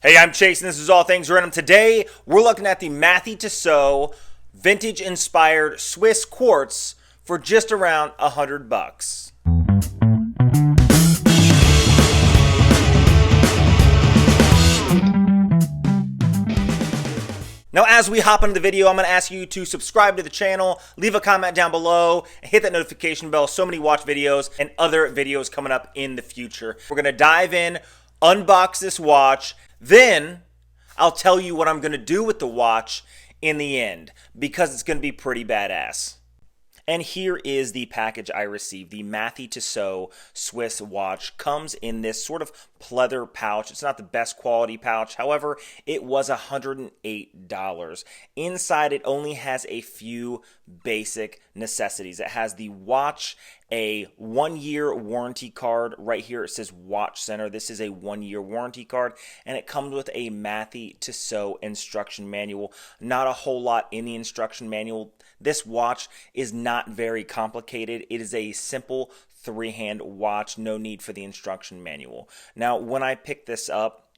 Hey, I'm Chase, and this is All Things Random. Today, we're looking at the Mathey-Tissot vintage-inspired Swiss quartz for just around $100. Now, as we hop into the video, I'm going to ask you to subscribe to the channel, leave a comment down below, and hit that notification bell. So many watch videos and other videos coming up in the future. We're going to dive in, unbox this watch, then I'll tell you what I'm going to do with the watch in the end, because it's going to be pretty badass. And here is the package I received. The Mathey-Tissot Swiss watch comes in this sort of pleather pouch. It's not the best quality pouch. However, it was $108. Inside, it only has a few basic necessities. It has the watch, a 1-year warranty card. Right here it says Watch Center. This is a 1-year warranty card, and it comes with a Mathey-Tissot instruction manual. Not a whole lot in the instruction manual. This watch is not very complicated. It is a simple 3-hand watch. No need for the instruction manual. Now, when I picked this up,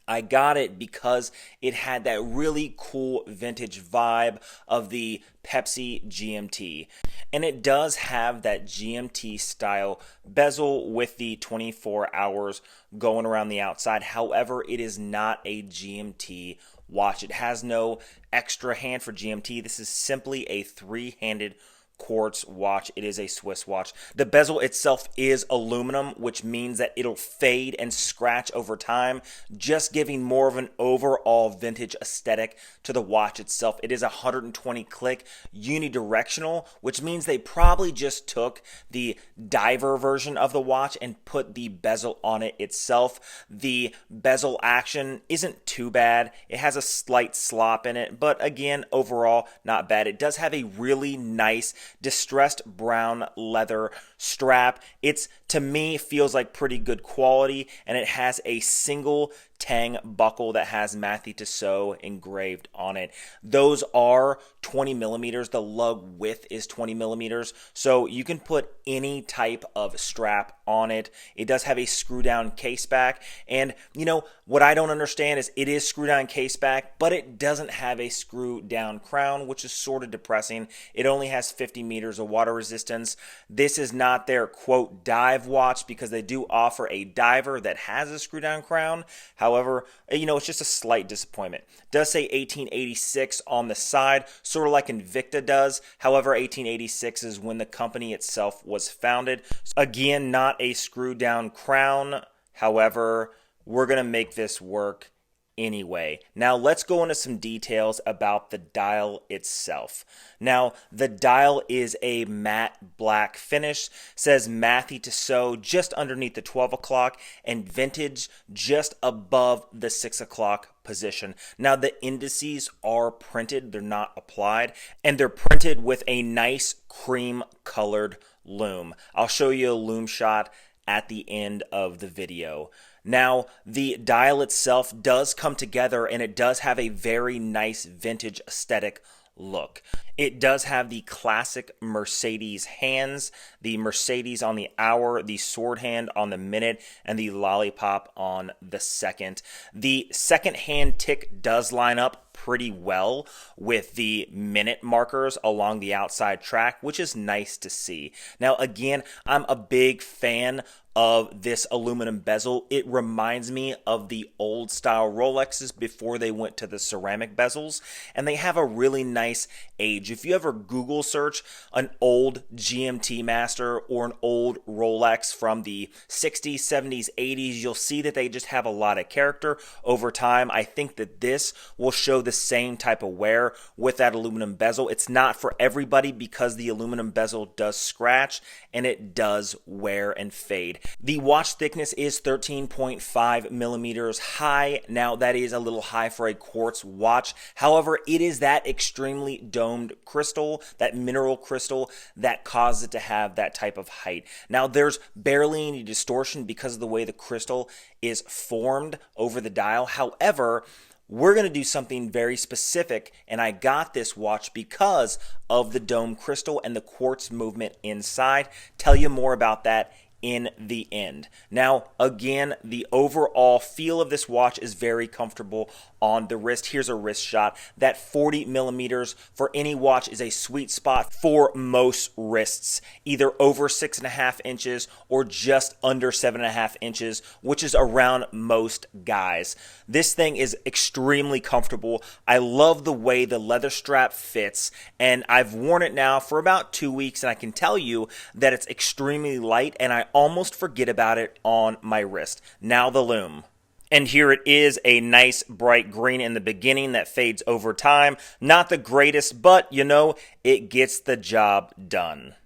I got it because it had that really cool vintage vibe of the Pepsi GMT. And it does have that GMT style bezel with the 24 hours going around the outside. However, it is not a GMT watch. It has no extra hand for GMT. This is simply a 3-handed quartz watch. It is a Swiss watch. The bezel itself is aluminum, which means that it'll fade and scratch over time, just giving more of an overall vintage aesthetic to the watch itself. It is 120 click unidirectional, which means they probably just took the diver version of the watch and put the bezel on it itself. The bezel action isn't too bad. It has a slight slop in it, but again, overall, not bad. It does have a really nice distressed brown leather strap. It's, to me, feels like pretty good quality, and it has a single tang buckle that has Mathey-Tissot engraved on it. Those are 20 millimeters. The lug width is 20 millimeters, so you can put any type of strap on it. It does have a screw down case back, and you know what I don't understand is it is screw down case back, but it doesn't have a screw down crown, which is sort of depressing. It only has 50 meters of water resistance. This is not their quote dive watch, because they do offer a diver that has a screw down crown. However, you know, it's just a slight disappointment. It does say 1886 on the side, sort of like Invicta does. However, 1886 is when the company itself was founded. Again, not a screw down crown. However, we're going to make this work anyway. Now let's go into some details about the dial itself. Now the dial is a matte black finish, says Mathey-Tissot just underneath the 12 o'clock and vintage just above the 6 o'clock position. Now the indices are printed, they're not applied, and they're printed with a nice cream colored lume. I'll show you a lume shot at the end of the video. Now, the dial itself does come together, and it does have a very nice vintage aesthetic look. It does have the classic Mercedes hands, the Mercedes on the hour, the sword hand on the minute, and the lollipop on the second. The second hand tick does line up pretty well with the minute markers along the outside track, which is nice to see. Now, again, I'm a big fan of this aluminum bezel. It reminds me of the old style Rolexes before they went to the ceramic bezels, and they have a really nice age. If you ever Google search an old GMT Master or an old Rolex from the 60s, 70s, 80s, you'll see that they just have a lot of character over time. I think that this will show the same type of wear with that aluminum bezel. It's not for everybody because the aluminum bezel does scratch and it does wear and fade. The watch thickness is 13.5 millimeters high. Now that is a little high for a quartz watch. However, it is that extremely domed crystal, that mineral crystal, that causes it to have that type of height. Now there's barely any distortion because of the way the crystal is formed over the dial. However, we're going to do something very specific, and I got this watch because of the dome crystal and the quartz movement inside. Tell you more about that in the end. Now, again, the overall feel of this watch is very comfortable on the wrist. Here's a wrist shot. That 40 millimeters for any watch is a sweet spot for most wrists, either over 6.5 inches or just under 7.5 inches, which is around most guys. This thing is extremely comfortable. I love the way the leather strap fits, and I've worn it now for about 2 weeks, and I can tell you that it's extremely light, and I almost forget about it on my wrist. Now the lume. And here it is, a nice bright green in the beginning that fades over time. Not the greatest, but you know, it gets the job done.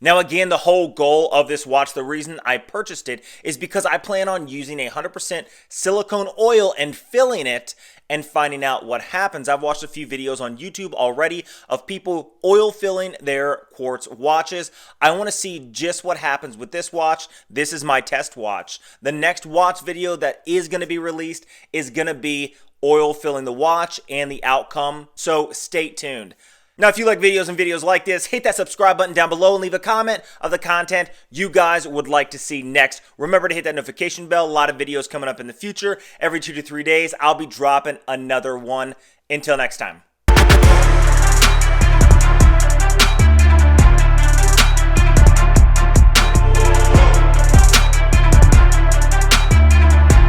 Now again, the whole goal of this watch, the reason I purchased it is because I plan on using 100% silicone oil and filling it and finding out what happens. I've watched a few videos on YouTube already of people oil filling their Quartz watches. I want to see just what happens with this watch. This is my test watch. The next watch video that is going to be released is going to be oil filling the watch and the outcome. So stay tuned. Now, if you like videos like this, hit that subscribe button down below and leave a comment of the content you guys would like to see next. Remember to hit that notification bell. A lot of videos coming up in the future. Every 2 to 3 days, I'll be dropping another one. Until next time.